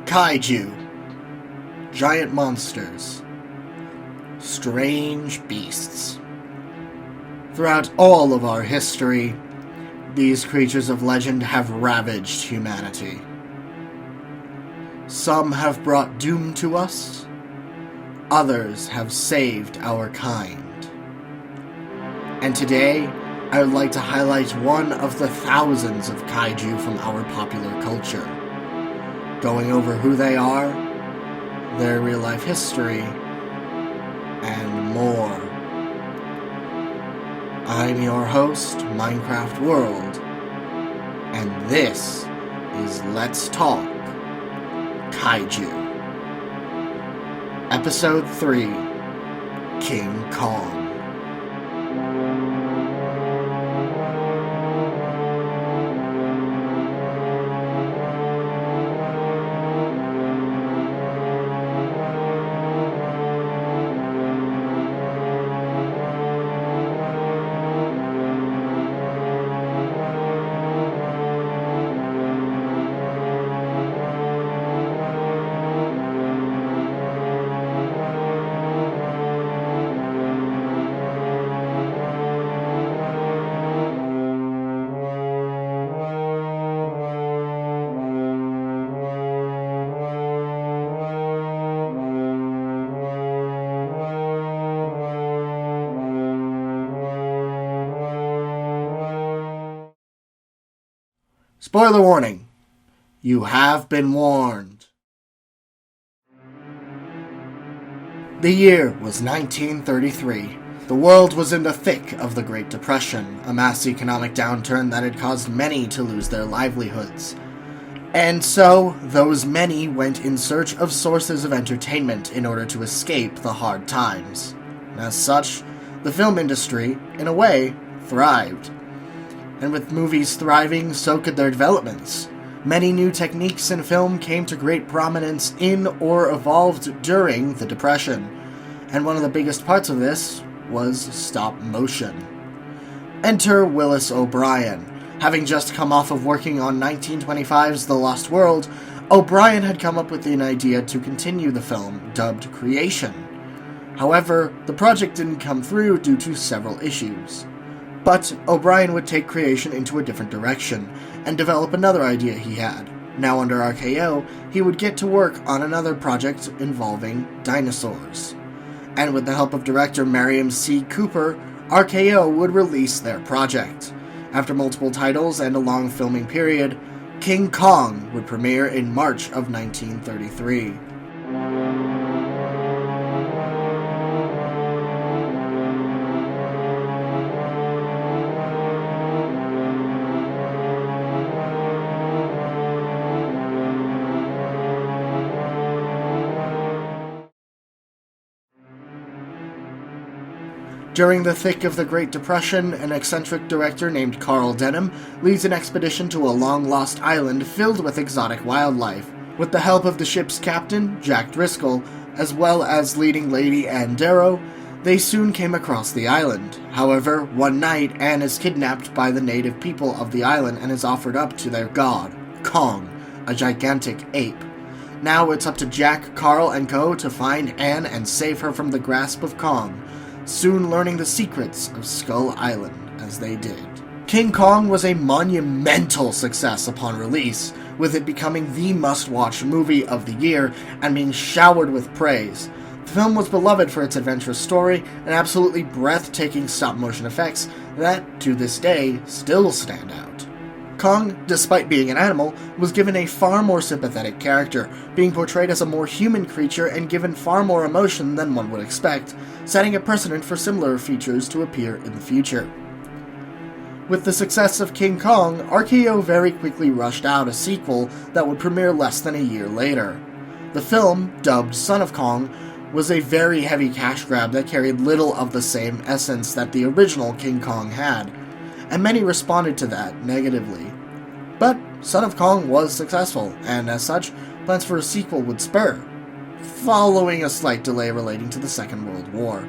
Kaiju. Giant monsters. Strange beasts. Throughout all of our history, these creatures of legend have ravaged humanity. Some have brought doom to us, others have saved our kind. And today, I would like to highlight one of the thousands of kaiju from our popular culture, going over who they are, their real-life history, and more. I'm your host, Minecraft World, and this is Let's Talk Kaiju. Episode 3, King Kong. Spoiler warning. You have been warned. The year was 1933. The world was in the thick of the Great Depression, a mass economic downturn that had caused many to lose their livelihoods. And so, those many went in search of sources of entertainment in order to escape the hard times. As such, the film industry, in a way, thrived. And with movies thriving, so could their developments. Many new techniques in film came to great prominence in or evolved during the Depression. And one of the biggest parts of this was stop motion. Enter Willis O'Brien. Having just come off of working on 1925's The Lost World, O'Brien had come up with an idea to continue the film, dubbed Creation. However, the project didn't come through due to several issues. But O'Brien would take Creation into a different direction, and develop another idea he had. Now under RKO, he would get to work on another project involving dinosaurs. And with the help of director Miriam C. Cooper, RKO would release their project. After multiple titles and a long filming period, King Kong would premiere in March of 1933. During the thick of the Great Depression, an eccentric director named Carl Denham leads an expedition to a long-lost island filled with exotic wildlife. With the help of the ship's captain, Jack Driscoll, as well as leading lady Anne Darrow, they soon came across the island. However, one night, Anne is kidnapped by the native people of the island and is offered up to their god, Kong, a gigantic ape. Now it's up to Jack, Carl, and co. to find Anne and save her from the grasp of Kong, soon learning the secrets of Skull Island as they did. King Kong was a monumental success upon release, with it becoming the must-watch movie of the year and being showered with praise. The film was beloved for its adventurous story and absolutely breathtaking stop-motion effects that, to this day, still stand out. Kong, despite being an animal, was given a far more sympathetic character, being portrayed as a more human creature and given far more emotion than one would expect, setting a precedent for similar features to appear in the future. With the success of King Kong, RKO very quickly rushed out a sequel that would premiere less than a year later. The film, dubbed Son of Kong, was a very heavy cash grab that carried little of the same essence that the original King Kong had, and many responded to that negatively. But Son of Kong was successful, and as such, plans for a sequel would spur, following a slight delay relating to the Second World War.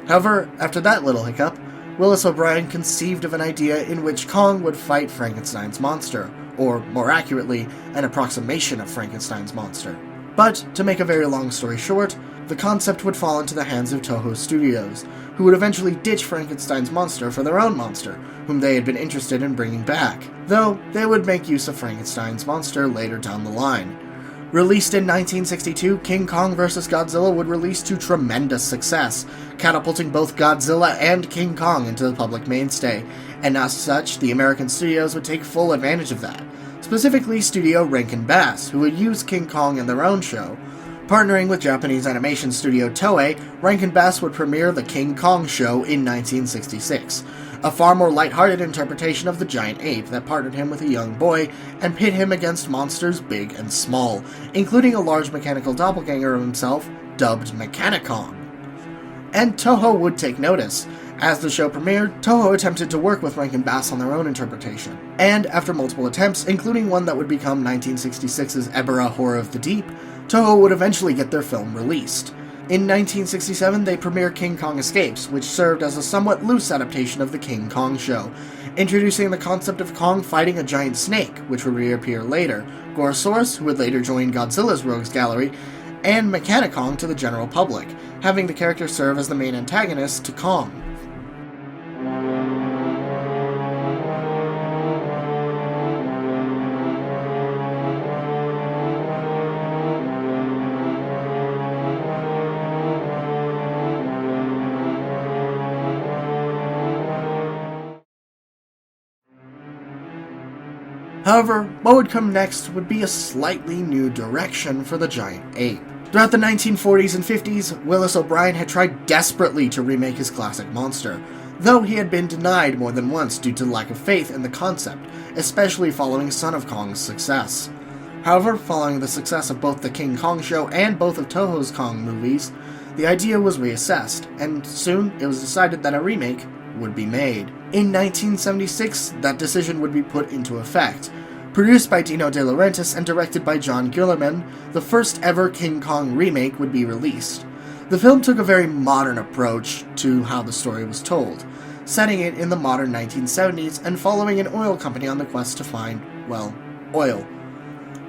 However, after that little hiccup, Willis O'Brien conceived of an idea in which Kong would fight Frankenstein's monster, or more accurately, an approximation of Frankenstein's monster. But, to make a very long story short, the concept would fall into the hands of Toho Studios, who would eventually ditch Frankenstein's monster for their own monster, whom they had been interested in bringing back, though they would make use of Frankenstein's monster later down the line. Released in 1962, King Kong vs. Godzilla would release to tremendous success, catapulting both Godzilla and King Kong into the public mainstay, and as such, the American studios would take full advantage of that, specifically Studio Rankin Bass, who would use King Kong in their own show. Partnering with Japanese animation studio Toei, Rankin Bass would premiere the King Kong show in 1966, a far more lighthearted interpretation of the giant ape that partnered him with a young boy and pit him against monsters big and small, including a large mechanical doppelganger of himself, dubbed Mechanicon. And Toho would take notice. As the show premiered, Toho attempted to work with Rankin Bass on their own interpretation, and after multiple attempts, including one that would become 1966's Ebirah Horror of the Deep, Toho would eventually get their film released. In 1967, they premiered King Kong Escapes, which served as a somewhat loose adaptation of the King Kong show, introducing the concept of Kong fighting a giant snake, which would reappear later, Gorosaurus, who would later join Godzilla's Rogues Gallery, and Mechanicon to the general public, having the character serve as the main antagonist to Kong. However, what would come next would be a slightly new direction for the giant ape. Throughout the 1940s and 50s, Willis O'Brien had tried desperately to remake his classic monster, though he had been denied more than once due to lack of faith in the concept, especially following Son of Kong's success. However, following the success of both the King Kong show and both of Toho's Kong movies, the idea was reassessed, and soon it was decided that a remake would be made. In 1976, that decision would be put into effect. Produced by Dino De Laurentiis and directed by John Guillermin, the first ever King Kong remake would be released. The film took a very modern approach to how the story was told, setting it in the modern 1970s and following an oil company on the quest to find, well, oil.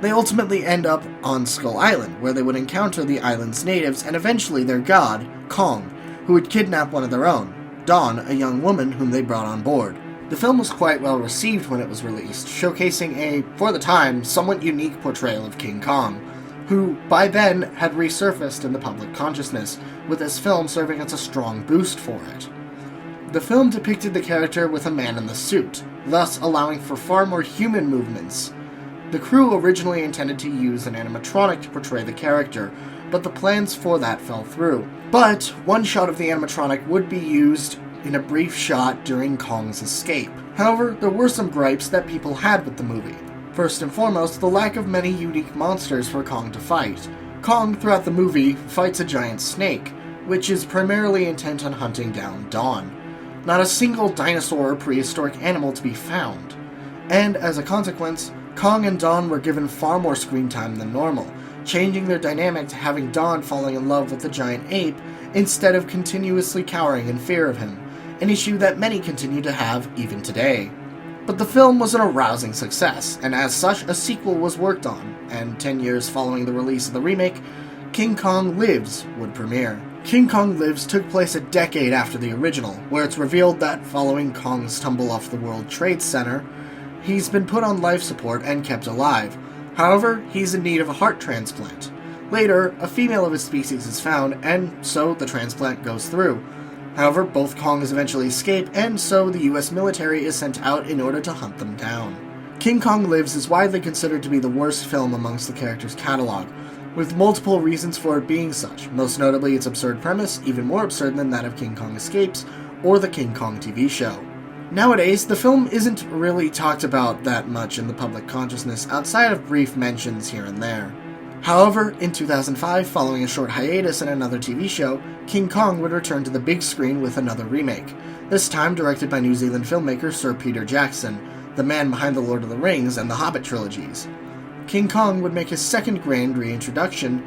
They ultimately end up on Skull Island, where they would encounter the island's natives and eventually their god, Kong, who would kidnap one of their own, Dawn, a young woman whom they brought on board. The film was quite well received when it was released, showcasing a, for the time, somewhat unique portrayal of King Kong, who, by then, had resurfaced in the public consciousness, with this film serving as a strong boost for it. The film depicted the character with a man in the suit, thus allowing for far more human movements. The crew originally intended to use an animatronic to portray the character, but the plans for that fell through. But one shot of the animatronic would be used in a brief shot during Kong's escape. However, there were some gripes that people had with the movie. First and foremost, the lack of many unique monsters for Kong to fight. Kong, throughout the movie, fights a giant snake, which is primarily intent on hunting down Dawn. Not a single dinosaur or prehistoric animal to be found. And as a consequence, Kong and Dawn were given far more screen time than normal, changing their dynamic to having Dawn falling in love with the giant ape instead of continuously cowering in fear of him, an issue that many continue to have even today. But the film was an arousing success, and as such, a sequel was worked on, and 10 years following the release of the remake, King Kong Lives would premiere. King Kong Lives took place a decade after the original, where it's revealed that following Kong's tumble off the World Trade Center, he's been put on life support and kept alive. However, he's in need of a heart transplant. Later, a female of his species is found, and so the transplant goes through. However, both Kongs eventually escape, and so the US military is sent out in order to hunt them down. King Kong Lives is widely considered to be the worst film amongst the character's catalog, with multiple reasons for it being such, most notably its absurd premise, even more absurd than that of King Kong Escapes, or the King Kong TV show. Nowadays, the film isn't really talked about that much in the public consciousness outside of brief mentions here and there. However, in 2005, following a short hiatus in another TV show, King Kong would return to the big screen with another remake, this time directed by New Zealand filmmaker Sir Peter Jackson, the man behind the Lord of the Rings and the Hobbit trilogies. King Kong would make his second grand reintroduction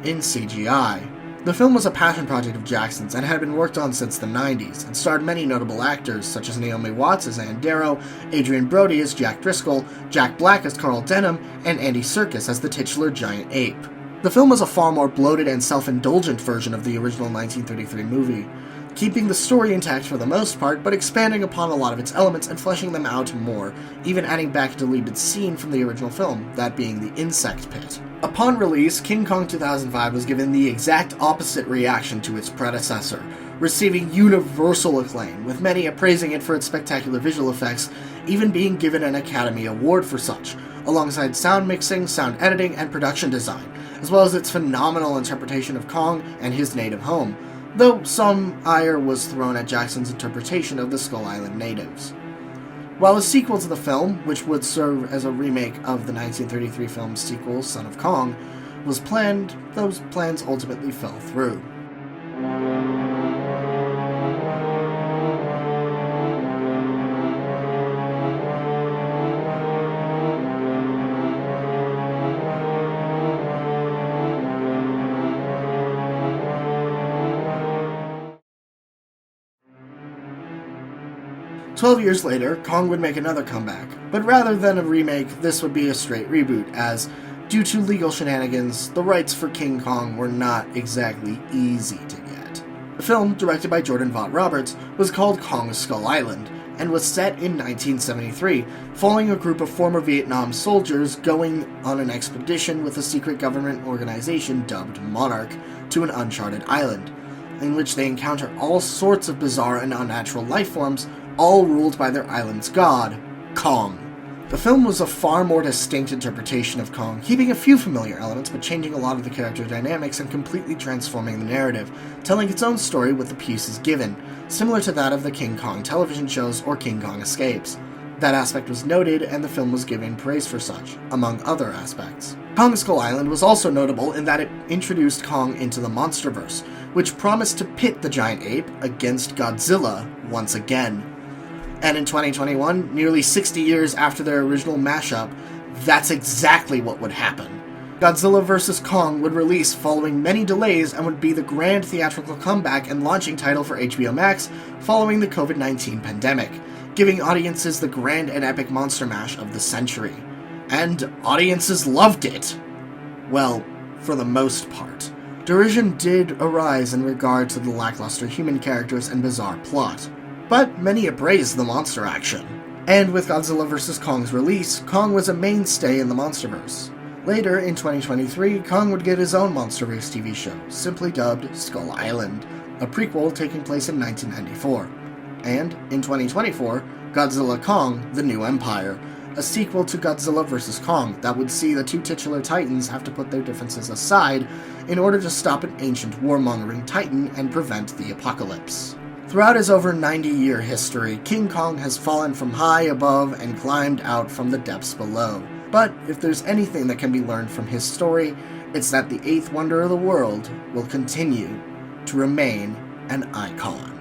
in CGI. The film was a passion project of Jackson's and had been worked on since the 90s, and starred many notable actors such as Naomi Watts as Ann Darrow, Adrian Brody as Jack Driscoll, Jack Black as Carl Denham, and Andy Serkis as the titular giant ape. The film was a far more bloated and self-indulgent version of the original 1933 movie, keeping the story intact for the most part, but expanding upon a lot of its elements and fleshing them out more, even adding back a deleted scene from the original film, that being the insect pit. Upon release, King Kong 2005 was given the exact opposite reaction to its predecessor, receiving universal acclaim, with many appraising it for its spectacular visual effects, even being given an Academy Award for such, alongside sound mixing, sound editing, and production design, as well as its phenomenal interpretation of Kong and his native home, though some ire was thrown at Jackson's interpretation of the Skull Island natives. While a sequel to the film, which would serve as a remake of the 1933 film's sequel, Son of Kong, was planned, those plans ultimately fell through. 12 years later, Kong would make another comeback, but rather than a remake, this would be a straight reboot, as, due to legal shenanigans, the rights for King Kong were not exactly easy to get. The film, directed by Jordan Vogt Roberts, was called Kong Skull Island, and was set in 1973, following a group of former Vietnam soldiers going on an expedition with a secret government organization dubbed Monarch to an uncharted island, in which they encounter all sorts of bizarre and unnatural life forms, all ruled by their island's god, Kong. The film was a far more distinct interpretation of Kong, keeping a few familiar elements but changing a lot of the character dynamics and completely transforming the narrative, telling its own story with the pieces given, similar to that of the King Kong television shows or King Kong Escapes. That aspect was noted, and the film was given praise for such, among other aspects. Kong Skull Island was also notable in that it introduced Kong into the MonsterVerse, which promised to pit the giant ape against Godzilla once again. And in 2021, nearly 60 years after their original mashup, that's exactly what would happen. Godzilla vs. Kong would release following many delays and would be the grand theatrical comeback and launching title for HBO Max following the COVID-19 pandemic, giving audiences the grand and epic monster mash of the century. And audiences loved it! Well, for the most part. Derision did arise in regard to the lackluster human characters and bizarre plot, but many appraised the monster action. And with Godzilla vs. Kong's release, Kong was a mainstay in the MonsterVerse. Later, in 2023, Kong would get his own MonsterVerse TV show, simply dubbed Skull Island, a prequel taking place in 1994. And, in 2024, Godzilla Kong: The New Empire, a sequel to Godzilla vs. Kong that would see the two titular titans have to put their differences aside in order to stop an ancient warmongering titan and prevent the apocalypse. Throughout his over 90-year history, King Kong has fallen from high above and climbed out from the depths below. But if there's anything that can be learned from his story, it's that the eighth wonder of the world will continue to remain an icon.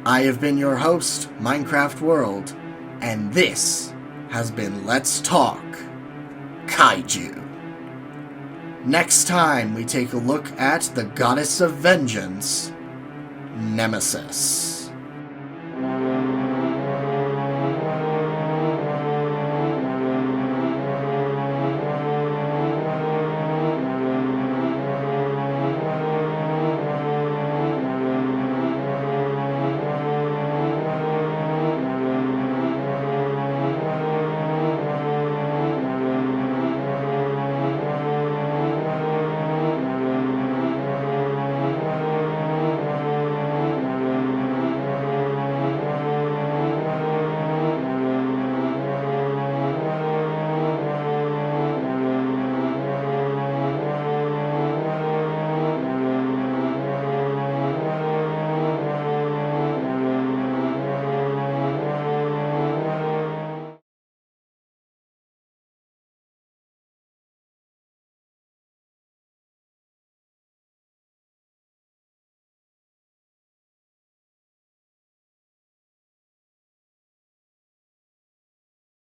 I have been your host, Minecraft World, and this has been Let's Talk Kaiju. Next time we take a look at the goddess of vengeance, Nemesis.